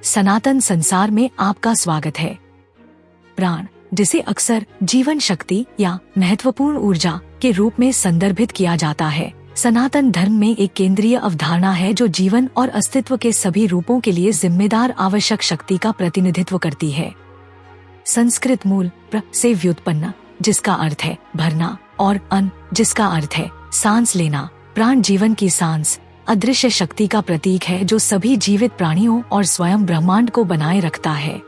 सनातन संसार में आपका स्वागत है। प्राण, जिसे अक्सर जीवन शक्ति या महत्वपूर्ण ऊर्जा के रूप में संदर्भित किया जाता है, सनातन धर्म में एक केंद्रीय अवधारणा है जो जीवन और अस्तित्व के सभी रूपों के लिए जिम्मेदार आवश्यक शक्ति का प्रतिनिधित्व करती है। संस्कृत मूल प्र से व्युत्पन्न, जिसका अर्थ है भरना, और अन, जिसका अर्थ है सांस लेना। प्राण जीवन की सांस, अदृश्य शक्ति का प्रतीक है जो सभी जीवित प्राणियों और स्वयं ब्रह्मांड को बनाए रखता है।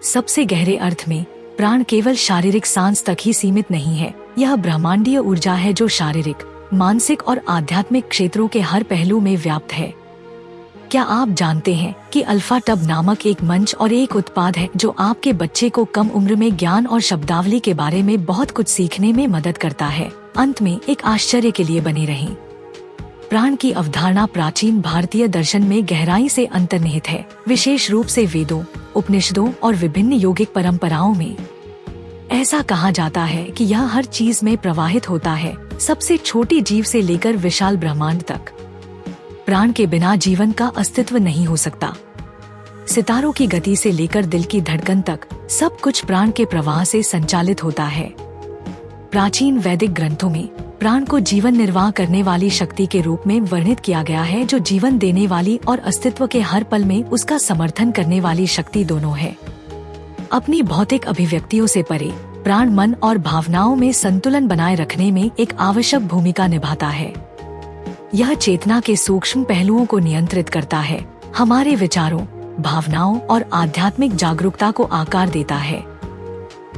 सबसे गहरे अर्थ में प्राण केवल शारीरिक सांस तक ही सीमित नहीं है। यह ब्रह्मांडीय ऊर्जा है जो शारीरिक, मानसिक और आध्यात्मिक क्षेत्रों के हर पहलू में व्याप्त है। क्या आप जानते हैं कि अल्फा टब नामक एक मंच और एक उत्पाद है जो आपके बच्चे को कम उम्र में ज्ञान और शब्दावली के बारे में बहुत कुछ सीखने में मदद करता है। अंत में एक आश्चर्य के लिए बने रहें। प्राण की अवधारणा प्राचीन भारतीय दर्शन में गहराई से अंतर्निहित है, विशेष रूप से वेदों, उपनिषदों और विभिन्न योगिक परंपराओं में। ऐसा कहा जाता है कि यह हर चीज में प्रवाहित होता है, सबसे छोटी जीव से लेकर विशाल ब्रह्मांड तक। प्राण के बिना जीवन का अस्तित्व नहीं हो सकता। सितारों की गति से लेकर दिल की धड़कन तक सब कुछ प्राण के प्रवाह से संचालित होता है। प्राचीन वैदिक ग्रंथों में प्राण को जीवन निर्वाह करने वाली शक्ति के रूप में वर्णित किया गया है, जो जीवन देने वाली और अस्तित्व के हर पल में उसका समर्थन करने वाली शक्ति दोनों है। अपनी भौतिक अभिव्यक्तियों से परे प्राण मन और भावनाओं में संतुलन बनाए रखने में एक आवश्यक भूमिका निभाता है। यह चेतना के सूक्ष्म पहलुओं को नियंत्रित करता है, हमारे विचारों, भावनाओं और आध्यात्मिक जागरूकता को आकार देता है।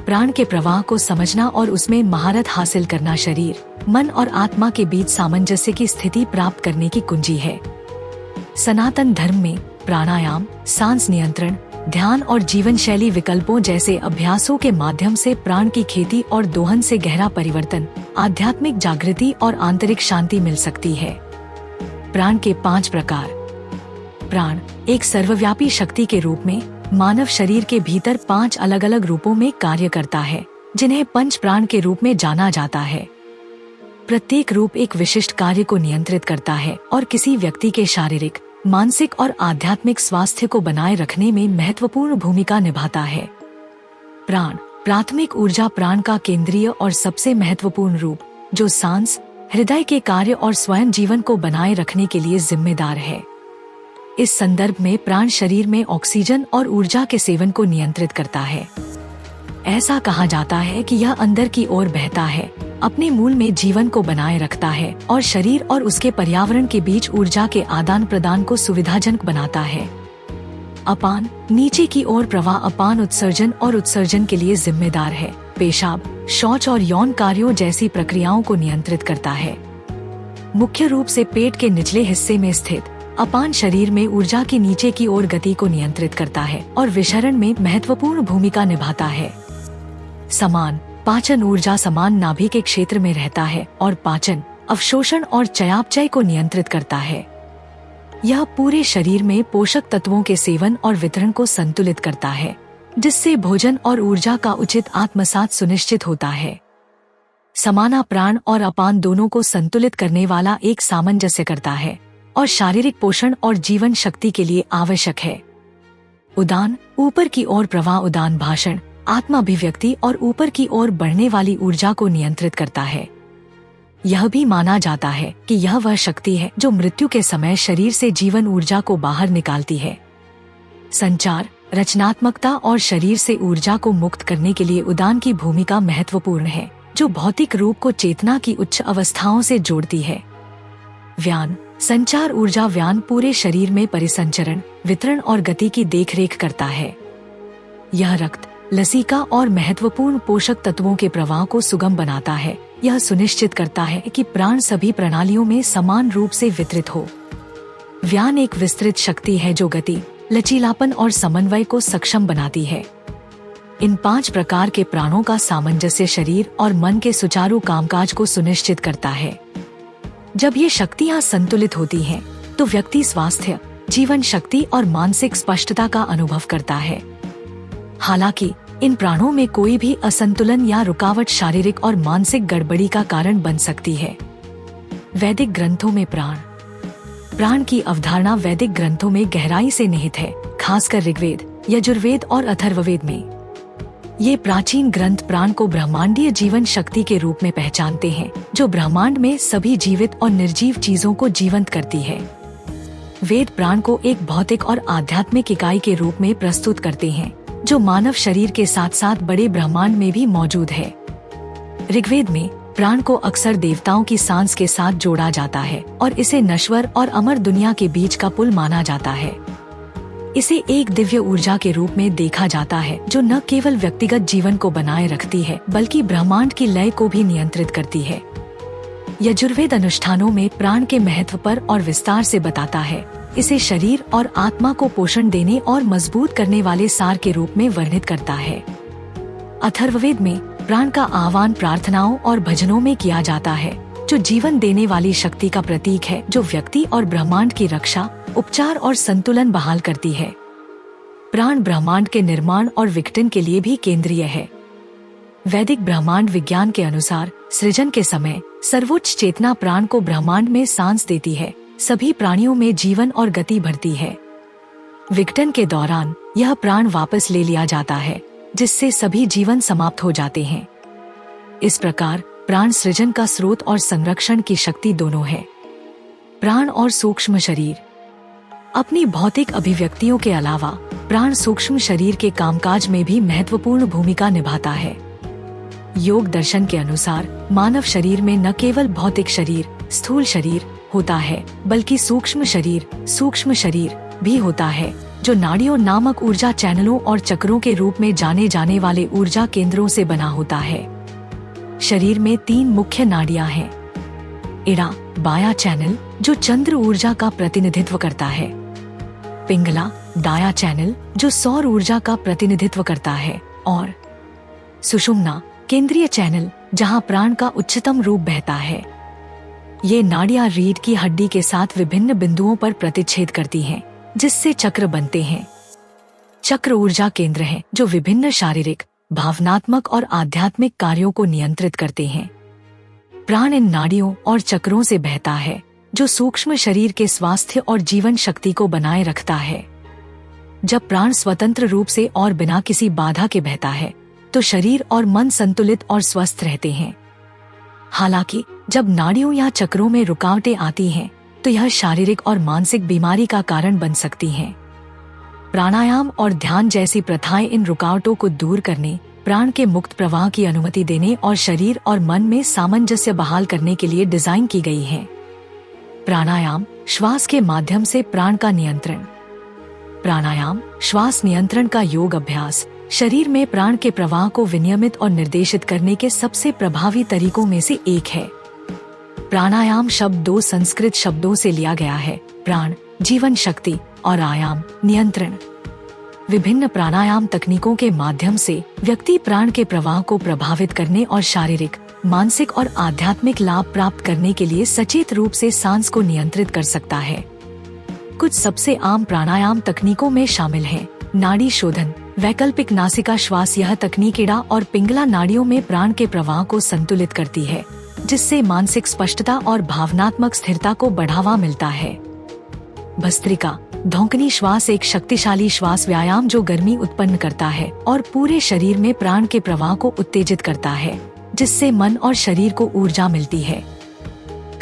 प्राण के प्रवाह को समझना और उसमें महारत हासिल करना शरीर, मन और आत्मा के बीच सामंजस्य की स्थिति प्राप्त करने की कुंजी है। सनातन धर्म में प्राणायाम, सांस नियंत्रण, ध्यान और जीवन शैली विकल्पों जैसे अभ्यासों के माध्यम से प्राण की खेती और दोहन से गहरा परिवर्तन, आध्यात्मिक जागृति और आंतरिक शांति मिल सकती है। प्राण के 5 प्रकार। प्राण एक सर्वव्यापी शक्ति के रूप में मानव शरीर के भीतर 5 अलग अलग रूपों में कार्य करता है, जिन्हें पंच प्राण के रूप में जाना जाता है। प्रत्येक रूप एक विशिष्ट कार्य को नियंत्रित करता है और किसी व्यक्ति के शारीरिक, मानसिक और आध्यात्मिक स्वास्थ्य को बनाए रखने में महत्वपूर्ण भूमिका निभाता है। प्राण प्राथमिक ऊर्जा प्राण का केंद्रीय और सबसे महत्वपूर्ण रूप, जो सांस, हृदय के कार्य और स्वयं जीवन को बनाए रखने के लिए जिम्मेदार है। इस संदर्भ में प्राण शरीर में ऑक्सीजन और ऊर्जा के सेवन को नियंत्रित करता है। ऐसा कहा जाता है कि यह अंदर की ओर बहता है, अपने मूल में जीवन को बनाए रखता है और शरीर और उसके पर्यावरण के बीच ऊर्जा के आदान प्रदान को सुविधाजनक बनाता है। अपान नीचे की ओर प्रवाह अपान उत्सर्जन और उत्सर्जन के लिए जिम्मेदार है। पेशाब, शौच और यौन कार्यों जैसी प्रक्रियाओं को नियंत्रित करता है। मुख्य रूप से पेट के निचले हिस्से में स्थित अपान शरीर में ऊर्जा की नीचे की ओर गति को नियंत्रित करता है और विसरण में महत्वपूर्ण भूमिका निभाता है। समान पाचन ऊर्जा समान नाभि के क्षेत्र में रहता है और पाचन, अवशोषण और चयापचय को नियंत्रित करता है। यह पूरे शरीर में पोषक तत्वों के सेवन और वितरण को संतुलित करता है, जिससे भोजन और ऊर्जा का उचित आत्मसात सुनिश्चित होता है। समाना प्राण और अपान दोनों को संतुलित करने वाला एक सामंजस्य करता है और शारीरिक पोषण और जीवन शक्ति के लिए आवश्यक है। उदान ऊपर की ओर प्रवाह उदान भाषण, आत्माभिव्यक्ति और ऊपर की ओर बढ़ने वाली ऊर्जा को नियंत्रित करता है। यह भी माना जाता है कि यह वह शक्ति है जो मृत्यु के समय शरीर से जीवन ऊर्जा को बाहर निकालती है। संचार, रचनात्मकता और शरीर से ऊर्जा को मुक्त करने के लिए उदान की भूमिका महत्वपूर्ण है, जो भौतिक रूप को चेतना की उच्च अवस्थाओं से जोड़ती है। व्यान संचार ऊर्जा व्यान पूरे शरीर में परिसंचरण, वितरण और गति की देखरेख करता है। यह रक्त, लसीका और महत्वपूर्ण पोषक तत्वों के प्रवाह को सुगम बनाता है। यह सुनिश्चित करता है कि प्राण सभी प्रणालियों में समान रूप से वितरित हो। व्यान एक विस्तृत शक्ति है जो गति, लचीलापन और समन्वय को सक्षम बनाती है। इन 5 प्रकार के प्राणों का सामंजस्य शरीर और मन के सुचारू कामकाज को सुनिश्चित करता है। जब ये शक्तियाँ संतुलित होती हैं, तो व्यक्ति स्वास्थ्य, जीवन शक्ति और मानसिक स्पष्टता का अनुभव करता है। हालांकि इन प्राणों में कोई भी असंतुलन या रुकावट शारीरिक और मानसिक गड़बड़ी का कारण बन सकती है। वैदिक ग्रंथों में प्राण की अवधारणा वैदिक ग्रंथों में गहराई से निहित है। खासकर ऋग्वेद, यजुर्वेद और अथर्ववेद में। ये प्राचीन ग्रंथ प्राण को ब्रह्मांडीय जीवन शक्ति के रूप में पहचानते हैं, जो ब्रह्मांड में सभी जीवित और निर्जीव चीजों को जीवंत करती है। वेद प्राण को एक भौतिक और आध्यात्मिक इकाई के रूप में प्रस्तुत करते हैं, जो मानव शरीर के साथ साथ बड़े ब्रह्मांड में भी मौजूद है। ऋग्वेद में प्राण को अक्सर देवताओं की सांस के साथ जोड़ा जाता है और इसे नश्वर और अमर दुनिया के बीच का पुल माना जाता है। इसे एक दिव्य ऊर्जा के रूप में देखा जाता है, जो न केवल व्यक्तिगत जीवन को बनाए रखती है बल्कि ब्रह्मांड की लय को भी नियंत्रित करती है। यजुर्वेद अनुष्ठानों में प्राण के महत्व पर और विस्तार से बताता है। इसे शरीर और आत्मा को पोषण देने और मजबूत करने वाले सार के रूप में वर्णित करता है। अथर्ववेद में प्राण का आह्वान प्रार्थनाओं और भजनों में किया जाता है, जो जीवन देने वाली शक्ति का प्रतीक है, जो व्यक्ति और ब्रह्मांड की रक्षा, उपचार और संतुलन बहाल करती है। प्राण ब्रह्मांड के निर्माण और विघटन के लिए भी केंद्रीय है। वैदिक ब्रह्मांड विज्ञान के अनुसार सृजन के समय सर्वोच्च चेतना प्राण को ब्रह्मांड में सांस देती है, सभी प्राणियों में जीवन और गति भरती है। विघटन के दौरान यह प्राण वापस ले लिया जाता है, जिससे सभी जीवन समाप्त हो जाते हैं। इस प्रकार प्राण सृजन का स्रोत और संरक्षण की शक्ति दोनों है। प्राण और सूक्ष्म शरीर। अपनी भौतिक अभिव्यक्तियों के अलावा प्राण सूक्ष्म शरीर के कामकाज में भी महत्वपूर्ण भूमिका निभाता है। योग दर्शन के अनुसार मानव शरीर में न केवल भौतिक शरीर, स्थूल शरीर होता है, बल्कि सूक्ष्म शरीर भी होता है, जो नाड़ियों नामक ऊर्जा चैनलों और चक्रों के रूप में जाने जाने वाले ऊर्जा केंद्रों से बना होता है। शरीर में 3 मुख्य नाड़ियां हैं। इड़ा बायां चैनल, जो चंद्र ऊर्जा का प्रतिनिधित्व करता है। पिंगला दायां चैनल, जो सौर ऊर्जा का प्रतिनिधित्व करता है। और सुषुम्ना केंद्रीय चैनल, जहां प्राण का उच्चतम रूप बहता है। ये नाड़ियां रीढ़ की हड्डी के साथ विभिन्न बिंदुओं पर प्रतिच्छेद करती हैं, जिससे चक्र बनते हैं। चक्र ऊर्जा केंद्र हैं, जो विभिन्न शारीरिक, भावनात्मक और आध्यात्मिक कार्यों को नियंत्रित करते हैं। प्राण इन नाड़ियों और चक्रों से बहता है, जो सूक्ष्म शरीर के स्वास्थ्य और जीवन शक्ति को बनाए रखता है। जब प्राण स्वतंत्र रूप से और बिना किसी बाधा के बहता है, तो शरीर और मन संतुलित और स्वस्थ रहते हैं। हालांकि जब नाड़ियों या चक्रों में रुकावटें आती हैं, तो यह शारीरिक और मानसिक बीमारी का कारण बन सकती हैं। प्राणायाम और ध्यान जैसी प्रथाएं इन रुकावटों को दूर करने, प्राण के मुक्त प्रवाह की अनुमति देने और शरीर और मन में सामंजस्य बहाल करने के लिए डिजाइन की गई हैं। प्राणायाम श्वास के माध्यम से प्राण का नियंत्रण। प्राणायाम श्वास नियंत्रण का योग अभ्यास शरीर में प्राण के प्रवाह को विनियमित और निर्देशित करने के सबसे प्रभावी तरीकों में से एक है। प्राणायाम शब्द 2 संस्कृत शब्दों से लिया गया है, प्राण जीवन शक्ति और आयाम नियंत्रण। विभिन्न प्राणायाम तकनीकों के माध्यम से व्यक्ति प्राण के प्रवाह को प्रभावित करने और शारीरिक, मानसिक और आध्यात्मिक लाभ प्राप्त करने के लिए सचेत रूप से सांस को नियंत्रित कर सकता है। कुछ सबसे आम प्राणायाम तकनीकों में शामिल हैं नाड़ी शोधन, वैकल्पिक नासिका श्वास। यह तकनीक इड़ा और पिंगला नाड़ियों में प्राण के प्रवाह को संतुलित करती है, जिससे मानसिक स्पष्टता और भावनात्मक स्थिरता को बढ़ावा मिलता है। भस्त्रिका धौंकनी श्वास एक शक्तिशाली श्वास व्यायाम जो गर्मी उत्पन्न करता है और पूरे शरीर में प्राण के प्रवाह को उत्तेजित करता है, जिससे मन और शरीर को ऊर्जा मिलती है।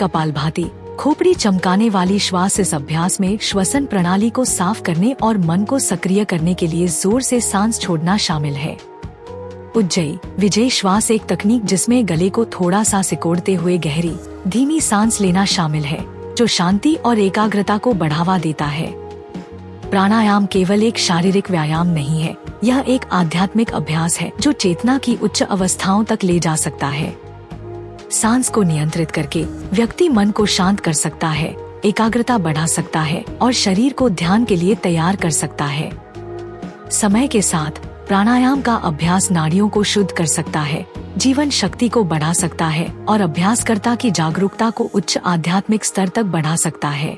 कपालभाति खोपड़ी चमकाने वाली श्वास। इस अभ्यास में श्वसन प्रणाली को साफ करने और मन को सक्रिय करने के लिए जोर से सांस छोड़ना शामिल है। उज्जयी विजयी श्वास एक तकनीक जिसमें गले को थोड़ा सा सिकोड़ते हुए गहरी, धीमी सांस लेना शामिल है, जो शांति और एकाग्रता को बढ़ावा देता है। प्राणायाम केवल एक शारीरिक व्यायाम नहीं है, यह एक आध्यात्मिक अभ्यास है जो चेतना की उच्च अवस्थाओं तक ले जा सकता है। सांस को नियंत्रित करके व्यक्ति मन को शांत कर सकता है, एकाग्रता बढ़ा सकता है और शरीर को ध्यान के लिए तैयार कर सकता है। समय के साथ प्राणायाम का अभ्यास नाड़ियों को शुद्ध कर सकता है, जीवन शक्ति को बढ़ा सकता है और अभ्यासकर्ता की जागरूकता को उच्च आध्यात्मिक स्तर तक बढ़ा सकता है।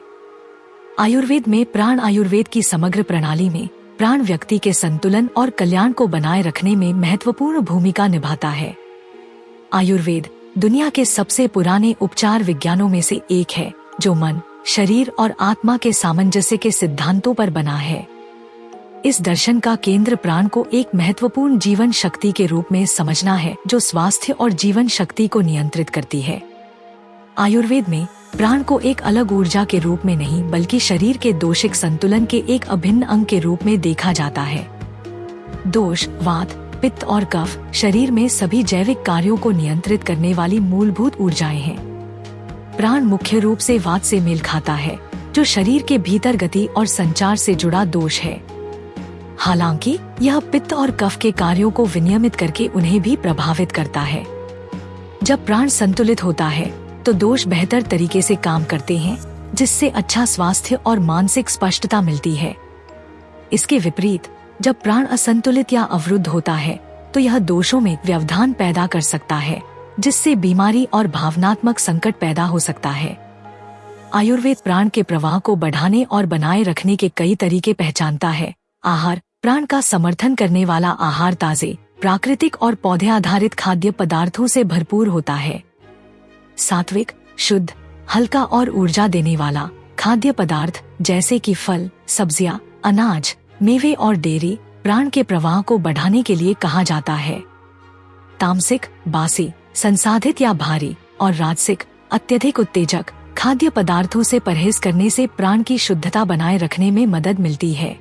आयुर्वेद में प्राण आयुर्वेद की समग्र प्रणाली में प्राण व्यक्ति के संतुलन और कल्याण को बनाए रखने में महत्वपूर्ण भूमिका निभाता है। आयुर्वेद दुनिया के सबसे पुराने उपचार विज्ञानों में से एक है, जो मन, शरीर और आत्मा के सामंजस्य के सिद्धांतों पर बना है। इस दर्शन का केंद्र प्राण को एक महत्वपूर्ण जीवन शक्ति के रूप में समझना है, जो स्वास्थ्य और जीवन शक्ति को नियंत्रित करती है। आयुर्वेद में प्राण को एक अलग ऊर्जा के रूप में नहीं, बल्कि शरीर के दोषिक संतुलन के एक अभिन्न अंग के रूप में देखा जाता है। दोष, वात, पित्त और कफ शरीर में सभी जैविक कार्यों को नियंत्रित करने वाली मूलभूत ऊर्जाएं हैं। प्राण मुख्य रूप से वात से मेल खाता है, जो शरीर के भीतर गति और संचार से जुड़ा दोष है। हालांकि यह पित्त और कफ के कार्यों को विनियमित करके उन्हें भी प्रभावित करता है। जब प्राण संतुलित होता है तो दोष बेहतर तरीके से काम करते हैं, जिससे अच्छा स्वास्थ्य और मानसिक स्पष्टता मिलती है। इसके विपरीत जब प्राण असंतुलित या अवरुद्ध होता है तो यह दोषों में व्यवधान पैदा कर सकता है, जिससे बीमारी और भावनात्मक संकट पैदा हो सकता है। आयुर्वेद प्राण के प्रवाह को बढ़ाने और बनाए रखने के कई तरीके पहचानता है। आहार, प्राण का समर्थन करने वाला आहार ताजे, प्राकृतिक और पौधे आधारित खाद्य पदार्थों से भरपूर होता है। सात्विक, शुद्ध, हल्का और ऊर्जा देने वाला खाद्य पदार्थ जैसे कि फल, सब्जियां, अनाज, मेवे और डेयरी प्राण के प्रवाह को बढ़ाने के लिए कहा जाता है। तामसिक, बासी, संसाधित या भारी और राजसिक, अत्यधिक उत्तेजक खाद्य पदार्थों से परहेज करने से प्राण की शुद्धता बनाए रखने में मदद मिलती है।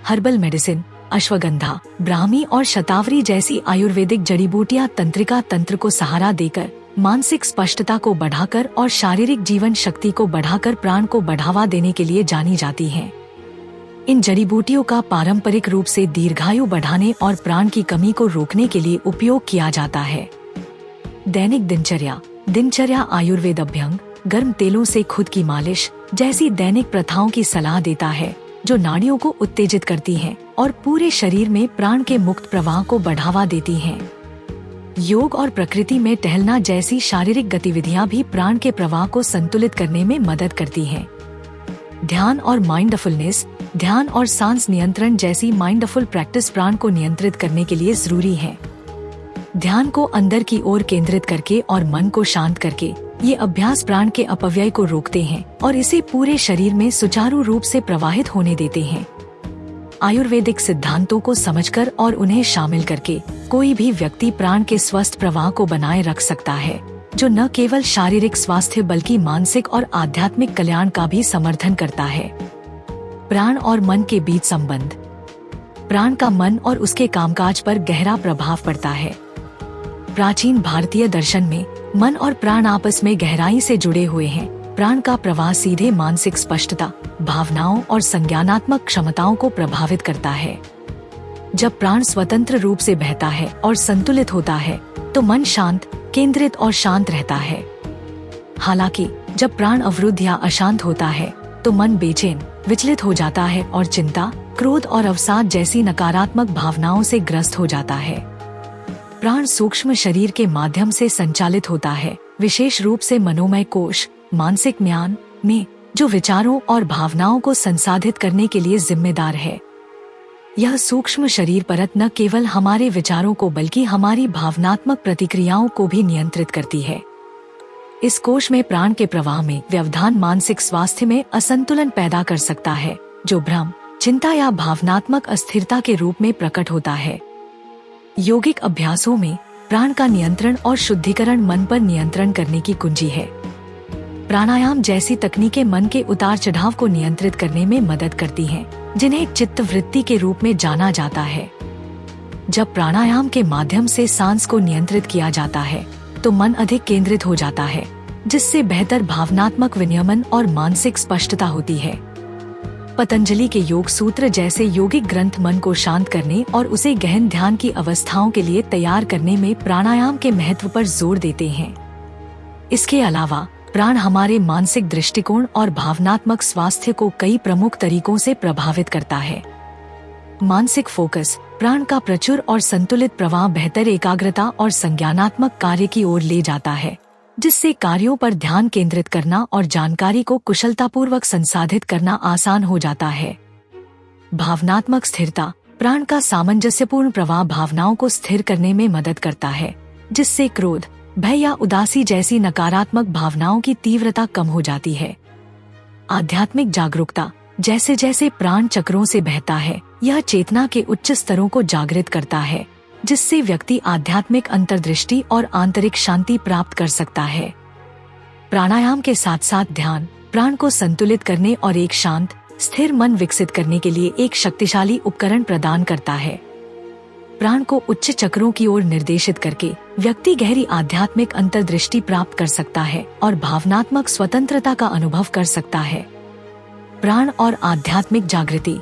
हर्बल मेडिसिन, अश्वगंधा, ब्राह्मी और शतावरी जैसी आयुर्वेदिक जड़ी बूटियां तंत्रिका तंत्र को सहारा देकर मानसिक स्पष्टता को बढ़ाकर और शारीरिक जीवन शक्ति को बढ़ाकर प्राण को बढ़ावा देने के लिए जानी जाती हैं। इन जड़ी बूटियों का पारंपरिक रूप से दीर्घायु बढ़ाने और प्राण की कमी को रोकने के लिए उपयोग किया जाता है। दैनिक दिनचर्या आयुर्वेद अभ्यंग, गर्म तेलों से खुद की मालिश जैसी दैनिक प्रथाओं की सलाह देता है, जो नाड़ियों को उत्तेजित करती हैं और पूरे शरीर में प्राण के मुक्त प्रवाह को बढ़ावा देती हैं। योग और प्रकृति में टहलना जैसी शारीरिक गतिविधियां भी प्राण के प्रवाह को संतुलित करने में मदद करती हैं। ध्यान और माइंडफुलनेस, ध्यान और सांस नियंत्रण जैसी माइंडफुल प्रैक्टिस प्राण को नियंत्रित करने के लिए जरूरी है। ध्यान को अंदर की ओर केंद्रित करके और मन को शांत करके ये अभ्यास प्राण के अपव्यय को रोकते हैं और इसे पूरे शरीर में सुचारू रूप से प्रवाहित होने देते हैं। आयुर्वेदिक सिद्धांतों को समझकर और उन्हें शामिल करके कोई भी व्यक्ति प्राण के स्वस्थ प्रवाह को बनाए रख सकता है, जो न केवल शारीरिक स्वास्थ्य बल्कि मानसिक और आध्यात्मिक कल्याण का भी समर्थन करता है। प्राण और मन के बीच संबंध। प्राण का मन और उसके कामकाज पर गहरा प्रभाव पड़ता है। प्राचीन भारतीय दर्शन में मन और प्राण आपस में गहराई से जुड़े हुए हैं। प्राण का प्रवाह सीधे मानसिक स्पष्टता, भावनाओं और संज्ञानात्मक क्षमताओं को प्रभावित करता है। जब प्राण स्वतंत्र रूप से बहता है और संतुलित होता है तो मन शांत, केंद्रित और शांत रहता है। हालांकि जब प्राण अवरुद्ध या अशांत होता है तो मन बेचैन, विचलित हो जाता है और चिंता, क्रोध और अवसाद जैसी नकारात्मक भावनाओं से ग्रस्त हो जाता है। प्राण सूक्ष्म शरीर के माध्यम से संचालित होता है, विशेष रूप से मनोमय कोश, मानसिक म्यान में, जो विचारों और भावनाओं को संसाधित करने के लिए जिम्मेदार है। यह सूक्ष्म शरीर परत न केवल हमारे विचारों को बल्कि हमारी भावनात्मक प्रतिक्रियाओं को भी नियंत्रित करती है। इस कोश में प्राण के प्रवाह में व्यवधान मानसिक स्वास्थ्य में असंतुलन पैदा कर सकता है, जो भ्रम, चिंता या भावनात्मक अस्थिरता के रूप में प्रकट होता है। यौगिक अभ्यासों में प्राण का नियंत्रण और शुद्धिकरण मन पर नियंत्रण करने की कुंजी है। प्राणायाम जैसी तकनीकें मन के उतार चढ़ाव को नियंत्रित करने में मदद करती हैं, जिन्हें चित्त वृत्ति के रूप में जाना जाता है। जब प्राणायाम के माध्यम से सांस को नियंत्रित किया जाता है तो मन अधिक केंद्रित हो जाता है, जिससे बेहतर भावनात्मक विनियमन और मानसिक स्पष्टता होती है। पतंजलि के योग सूत्र जैसे यौगिक ग्रंथ मन को शांत करने और उसे गहन ध्यान की अवस्थाओं के लिए तैयार करने में प्राणायाम के महत्व पर जोर देते हैं। इसके अलावा प्राण हमारे मानसिक दृष्टिकोण और भावनात्मक स्वास्थ्य को कई प्रमुख तरीकों से प्रभावित करता है। मानसिक फोकस, प्राण का प्रचुर और संतुलित प्रवाह बेहतर एकाग्रता और संज्ञानात्मक कार्य की ओर ले जाता है, जिससे कार्यों पर ध्यान केंद्रित करना और जानकारी को कुशलतापूर्वक संसाधित करना आसान हो जाता है। भावनात्मक स्थिरता, प्राण का सामंजस्यपूर्ण प्रवाह भावनाओं को स्थिर करने में मदद करता है, जिससे क्रोध, भय या उदासी जैसी नकारात्मक भावनाओं की तीव्रता कम हो जाती है। आध्यात्मिक जागरूकता, जैसे जैसे प्राण चक्रों से बहता है, यह चेतना के उच्च स्तरों को जागृत करता है, जिससे व्यक्ति आध्यात्मिक अंतर्दृष्टि और आंतरिक शांति प्राप्त कर सकता है। प्राणायाम के साथ साथ ध्यान प्राण को संतुलित करने और एक शांत स्थिर मन विकसित करने के लिए एक शक्तिशाली उपकरण प्रदान करता है। प्राण को उच्च चक्रों की ओर निर्देशित करके व्यक्ति गहरी आध्यात्मिक अंतर्दृष्टि प्राप्त कर सकता है और भावनात्मक स्वतंत्रता का अनुभव कर सकता है। प्राण और आध्यात्मिक जागृति।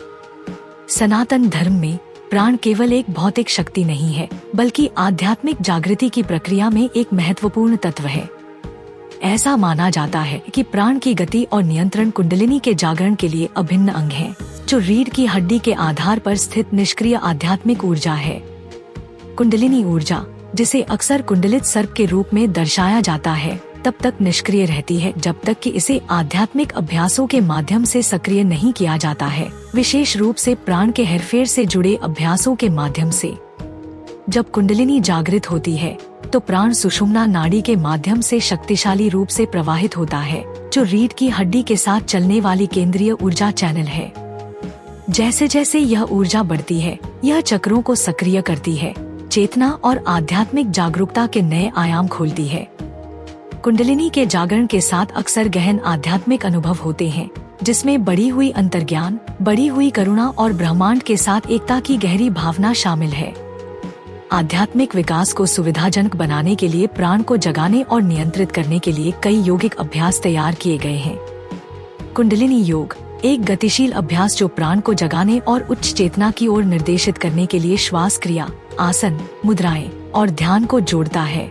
सनातन धर्म में प्राण केवल एक भौतिक शक्ति नहीं है, बल्कि आध्यात्मिक जागृति की प्रक्रिया में एक महत्वपूर्ण तत्व है। ऐसा माना जाता है कि प्राण की गति और नियंत्रण कुंडलिनी के जागरण के लिए अभिन्न अंग हैं, जो रीढ़ की हड्डी के आधार पर स्थित निष्क्रिय आध्यात्मिक ऊर्जा है। कुंडलिनी ऊर्जा, जिसे अक्सर कुंडलित सर्प के रूप में दर्शाया जाता है, तब तक निष्क्रिय रहती है जब तक कि इसे आध्यात्मिक अभ्यासों के माध्यम से सक्रिय नहीं किया जाता है, विशेष रूप से प्राण के हेरफेर से जुड़े अभ्यासों के माध्यम से। जब कुंडलिनी जागृत होती है तो प्राण सुषुम्ना नाड़ी के माध्यम से शक्तिशाली रूप से प्रवाहित होता है, जो रीढ़ की हड्डी के साथ चलने वाली केंद्रीय ऊर्जा चैनल है। जैसे जैसे यह ऊर्जा बढ़ती है, यह चक्रों को सक्रिय करती है, चेतना और आध्यात्मिक जागरूकता के नए आयाम खोलती है। कुंडलिनी के जागरण के साथ अक्सर गहन आध्यात्मिक अनुभव होते हैं, जिसमें बढ़ी हुई अंतर्ज्ञान, बढ़ी हुई करुणा और ब्रह्मांड के साथ एकता की गहरी भावना शामिल है। आध्यात्मिक विकास को सुविधाजनक बनाने के लिए प्राण को जगाने और नियंत्रित करने के लिए कई योगिक अभ्यास तैयार किए गए हैं। कुंडलिनी योग एक गतिशील अभ्यास जो प्राण को जगाने और उच्च चेतना की ओर निर्देशित करने के लिए श्वास क्रिया, आसन, मुद्राएं और ध्यान को जोड़ता है।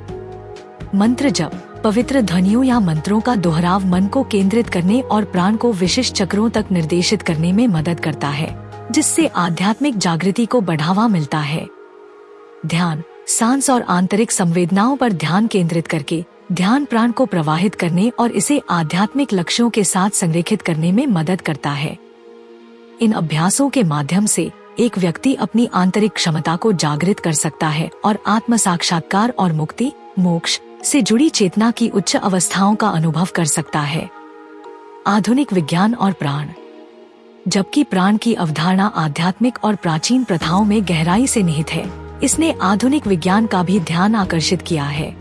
मंत्र जप, पवित्र ध्वनियों या मंत्रों का दोहराव मन को केंद्रित करने और प्राण को विशिष्ट चक्रों तक निर्देशित करने में मदद करता है, जिससे आध्यात्मिक जागृति को बढ़ावा मिलता है। ध्यान सांस और आंतरिक संवेदनाओं पर ध्यान केंद्रित करके ध्यान प्राण को प्रवाहित करने और इसे आध्यात्मिक लक्ष्यों के साथ संरेखित करने में मदद करता है। इन अभ्यासों के माध्यम से एक व्यक्ति अपनी आंतरिक क्षमता को जागृत कर सकता है और आत्म साक्षात्कार और मुक्ति, मोक्ष से जुड़ी चेतना की उच्च अवस्थाओं का अनुभव कर सकता है। आधुनिक विज्ञान और प्राण। जबकि प्राण की अवधारणा आध्यात्मिक और प्राचीन प्रथाओं में गहराई से निहित है, इसने आधुनिक विज्ञान का भी ध्यान आकर्षित किया है।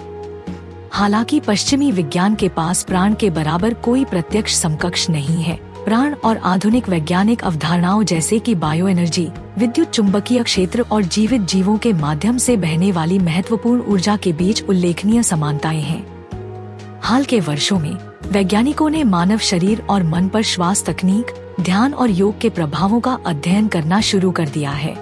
हालांकि पश्चिमी विज्ञान के पास प्राण के बराबर कोई प्रत्यक्ष समकक्ष नहीं है। प्राण और आधुनिक वैज्ञानिक अवधारणाओं जैसे कि बायो एनर्जी, विद्युत चुंबकीय क्षेत्र और जीवित जीवों के माध्यम से बहने वाली महत्वपूर्ण ऊर्जा के बीच उल्लेखनीय समानताएं हैं। हाल के वर्षों में वैज्ञानिकों ने मानव शरीर और मन पर श्वास तकनीक, ध्यान और योग के प्रभावों का अध्ययन करना शुरू कर दिया है।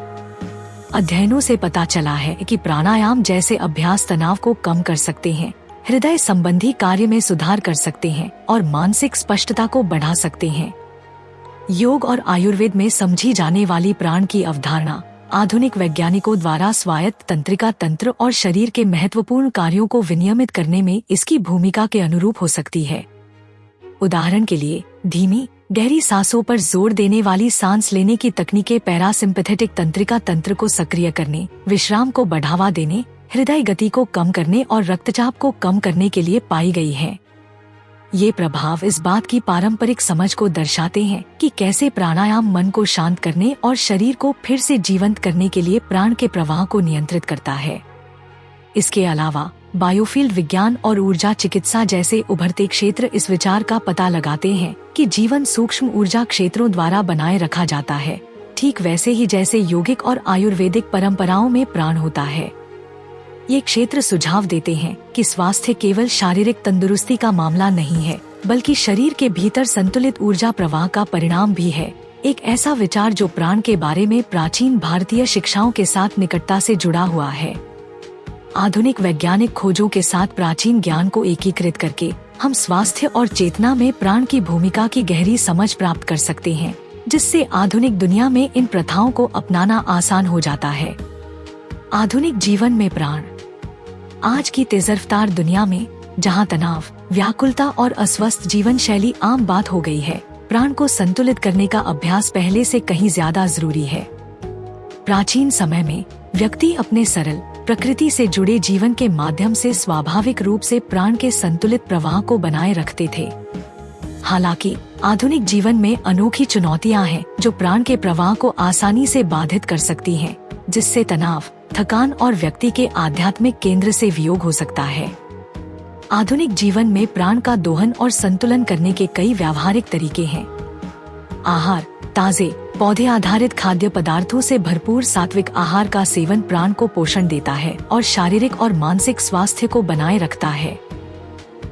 अध्ययनों से पता चला है कि प्राणायाम जैसे अभ्यास तनाव को कम कर सकते हैं, हृदय संबंधी कार्य में सुधार कर सकते हैं और मानसिक स्पष्टता को बढ़ा सकते हैं। योग और आयुर्वेद में समझी जाने वाली प्राण की अवधारणा आधुनिक वैज्ञानिकों द्वारा स्वायत्त तंत्रिका तंत्र और शरीर के महत्वपूर्ण कार्यों को विनियमित करने में इसकी भूमिका के अनुरूप हो सकती है। उदाहरण के लिए, धीमी गहरी सांसों पर जोर देने वाली सांस लेने की तकनीकें पैरासिम्पैथेटिक तंत्रिका तंत्र को सक्रिय करने, विश्राम को बढ़ावा देने, हृदय गति को कम करने और रक्तचाप को कम करने के लिए पाई गई हैं। ये प्रभाव इस बात की पारंपरिक समझ को दर्शाते हैं कि कैसे प्राणायाम मन को शांत करने और शरीर को फिर से जीवंत करने के लिए प्राण के प्रवाह को नियंत्रित करता है। इसके अलावा बायोफील्ड विज्ञान और ऊर्जा चिकित्सा जैसे उभरते क्षेत्र इस विचार का पता लगाते हैं कि जीवन सूक्ष्म ऊर्जा क्षेत्रों द्वारा बनाए रखा जाता है, ठीक वैसे ही जैसे योगिक और आयुर्वेदिक परंपराओं में प्राण होता है। ये क्षेत्र सुझाव देते हैं कि स्वास्थ्य केवल शारीरिक तंदुरुस्ती का मामला नहीं है, बल्कि शरीर के भीतर संतुलित ऊर्जा प्रवाह का परिणाम भी है। एक ऐसा विचार जो प्राण के बारे में प्राचीन भारतीय शिक्षाओं के साथ निकटता से जुड़ा हुआ है। आधुनिक वैज्ञानिक खोजों के साथ प्राचीन ज्ञान को एकीकृत करके हम स्वास्थ्य और चेतना में प्राण की भूमिका की गहरी समझ प्राप्त कर सकते हैं, जिससे आधुनिक दुनिया में इन प्रथाओं को अपनाना आसान हो जाता है। आधुनिक जीवन में प्राण। आज की तेज रफ्तार दुनिया में, जहां तनाव, व्याकुलता और अस्वस्थ जीवन शैली आम बात हो गई है, प्राण को संतुलित करने का अभ्यास पहले से कहीं ज्यादा जरूरी है। प्राचीन समय में व्यक्ति अपने सरल, प्रकृति से जुड़े जीवन के माध्यम से स्वाभाविक रूप से प्राण के संतुलित प्रवाह को बनाए रखते थे। हालांकि आधुनिक जीवन में अनोखी चुनौतियां हैं जो प्राण के प्रवाह को आसानी से बाधित कर सकती हैं, जिससे तनाव, थकान और व्यक्ति के आध्यात्मिक केंद्र से वियोग हो सकता है। आधुनिक जीवन में प्राण का दोहन और संतुलन करने के कई व्यावहारिक तरीके हैं। आहार, ताजे पौधे आधारित खाद्य पदार्थों से भरपूर सात्विक आहार का सेवन प्राण को पोषण देता है और शारीरिक और मानसिक स्वास्थ्य को बनाए रखता है।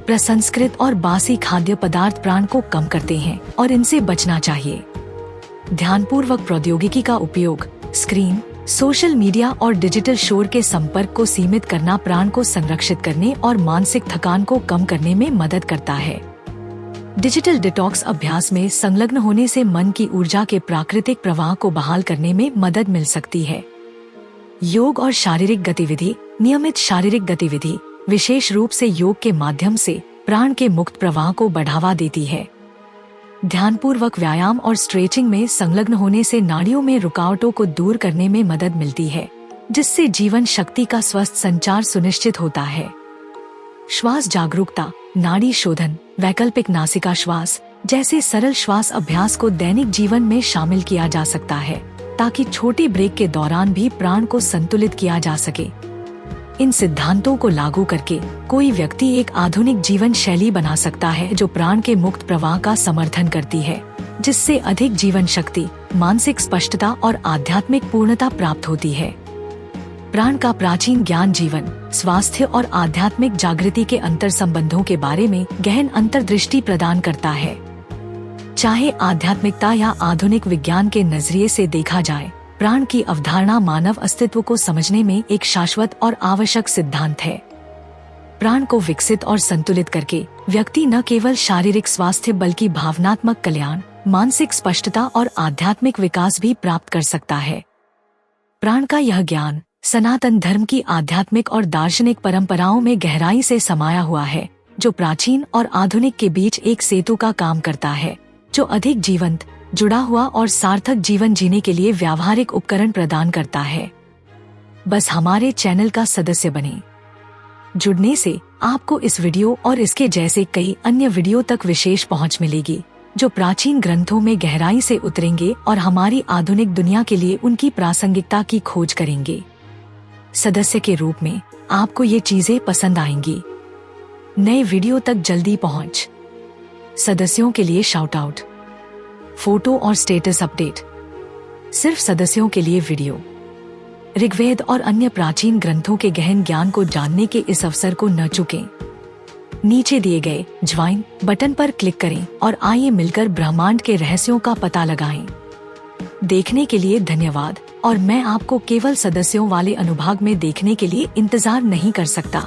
प्रसंस्कृत और बासी खाद्य पदार्थ प्राण को कम करते हैं और इनसे बचना चाहिए। ध्यानपूर्वक प्रौद्योगिकी का उपयोग, स्क्रीन, सोशल मीडिया और डिजिटल शोर के संपर्क को सीमित करना प्राण को संरक्षित करने और मानसिक थकान को कम करने में मदद करता है। डिजिटल डिटॉक्स अभ्यास में संलग्न होने से मन की ऊर्जा के प्राकृतिक प्रवाह को बहाल करने में मदद मिल सकती है। योग और शारीरिक गतिविधि, नियमित शारीरिक गतिविधि, विशेष रूप से योग के माध्यम से प्राण के मुक्त प्रवाह को बढ़ावा देती है। ध्यानपूर्वक व्यायाम और स्ट्रेचिंग में संलग्न होने से नाड़ियों में रुकावटों को दूर करने में मदद मिलती है, जिससे जीवन शक्ति का स्वस्थ संचार सुनिश्चित होता है। श्वास जागरूकता, नाड़ी शोधन, वैकल्पिक नासिका श्वास जैसे सरल श्वास अभ्यास को दैनिक जीवन में शामिल किया जा सकता है, ताकि छोटे ब्रेक के दौरान भी प्राण को संतुलित किया जा सके। इन सिद्धांतों को लागू करके कोई व्यक्ति एक आधुनिक जीवन शैली बना सकता है जो प्राण के मुक्त प्रवाह का समर्थन करती है, जिससे अधिक जीवन शक्ति, मानसिक स्पष्टता और आध्यात्मिक पूर्णता प्राप्त होती है। प्राण का प्राचीन ज्ञान जीवन, स्वास्थ्य और आध्यात्मिक जागृति के अंतर संबंधों के बारे में गहन अंतर्दृष्टि प्रदान करता है। चाहे आध्यात्मिकता या आधुनिक विज्ञान के नजरिए से देखा जाए, प्राण की अवधारणा मानव अस्तित्व को समझने में एक शाश्वत और आवश्यक सिद्धांत है। प्राण को विकसित और संतुलित करके व्यक्ति न केवल शारीरिक स्वास्थ्य बल्कि भावनात्मक कल्याण, मानसिक स्पष्टता और आध्यात्मिक विकास भी प्राप्त कर सकता है। प्राण का यह ज्ञान सनातन धर्म की आध्यात्मिक और दार्शनिक परंपराओं में गहराई से समाया हुआ है, जो प्राचीन और आधुनिक के बीच एक सेतु का काम करता है, जो अधिक जीवंत, जुड़ा हुआ और सार्थक जीवन जीने के लिए व्यावहारिक उपकरण प्रदान करता है। बस हमारे चैनल का सदस्य बने। जुड़ने से आपको इस वीडियो और इसके जैसे कई अन्य वीडियो तक विशेष पहुंच मिलेगी, जो प्राचीन ग्रंथों में गहराई से उतरेंगे और हमारी आधुनिक दुनिया के लिए उनकी प्रासंगिकता की खोज करेंगे। सदस्य के रूप में आपको ये चीजें पसंद आएंगी। नए वीडियो तक जल्दी पहुंच। सदस्यों के लिए शाउट आउट, फोटो और स्टेटस अपडेट, सिर्फ सदस्यों के लिए वीडियो। ऋग्वेद और अन्य प्राचीन ग्रंथों के गहन ज्ञान को जानने के इस अवसर को न चूकें। नीचे दिए गए ज्वाइन बटन पर क्लिक करें और आइए मिलकर ब्रह्मांड के रहस्यों का पता लगाएं। देखने के लिए धन्यवाद, और मैं आपको केवल सदस्यों वाले अनुभाग में देखने के लिए इंतजार नहीं कर सकता।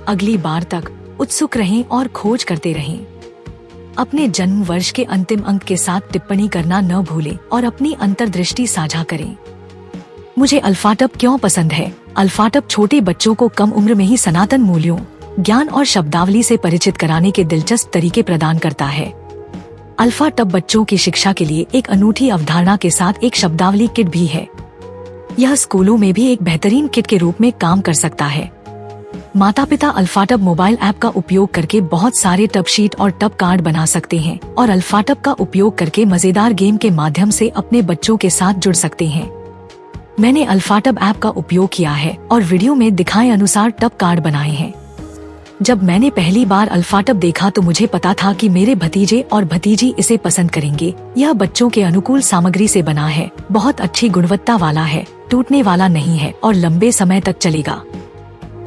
अगली बार तक उत्सुक रहें और खोज करते रहें। अपने जन्म वर्ष के अंतिम अंक के साथ टिप्पणी करना न भूलें और अपनी अंतर्दृष्टि साझा करें। मुझे अल्फाटब क्यों पसंद है? अल्फाटब छोटे बच्चों को कम उम्र में ही सनातन मूल्यों, ज्ञान और शब्दावली से परिचित कराने के दिलचस्प तरीके प्रदान करता है। अल्फाटब बच्चों की शिक्षा के लिए एक अनूठी अवधारणा के साथ एक शब्दावली किट भी है। यह स्कूलों में भी एक बेहतरीन किट के रूप में काम कर सकता है। माता पिता अल्फाटब मोबाइल ऐप का उपयोग करके बहुत सारे टब शीट और टब कार्ड बना सकते हैं और अल्फाटब का उपयोग करके मजेदार गेम के माध्यम से अपने बच्चों के साथ जुड़ सकते हैं। मैंने अल्फाटब ऐप का उपयोग किया है और वीडियो में दिखाए अनुसार टब कार्ड बनाए हैं। जब मैंने पहली बार अल्फाटब देखा तो मुझे पता था कि मेरे भतीजे और भतीजी इसे पसंद करेंगे। यह बच्चों के अनुकूल सामग्री से बना है, बहुत अच्छी गुणवत्ता वाला है, टूटने वाला नहीं है और लंबे समय तक चलेगा।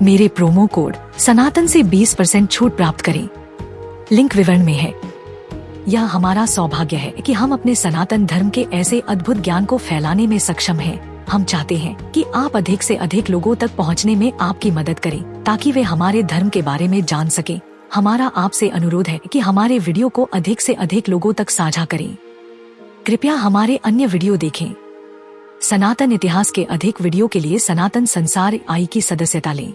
मेरे प्रोमो कोड सनातन से 20% छूट प्राप्त करें। लिंक विवरण में है। यह हमारा सौभाग्य है कि हम अपने सनातन धर्म के ऐसे अद्भुत ज्ञान को फैलाने में सक्षम हैं। हम चाहते हैं कि आप अधिक से अधिक लोगों तक पहुंचने में आपकी मदद करें, ताकि वे हमारे धर्म के बारे में जान सकें। हमारा आपसे अनुरोध है कि हमारे वीडियो को अधिक से अधिक लोगों तक साझा करें। कृपया हमारे अन्य वीडियो देखें। सनातन इतिहास के अधिक वीडियो के लिए सनातन संसार आई की सदस्यता लें।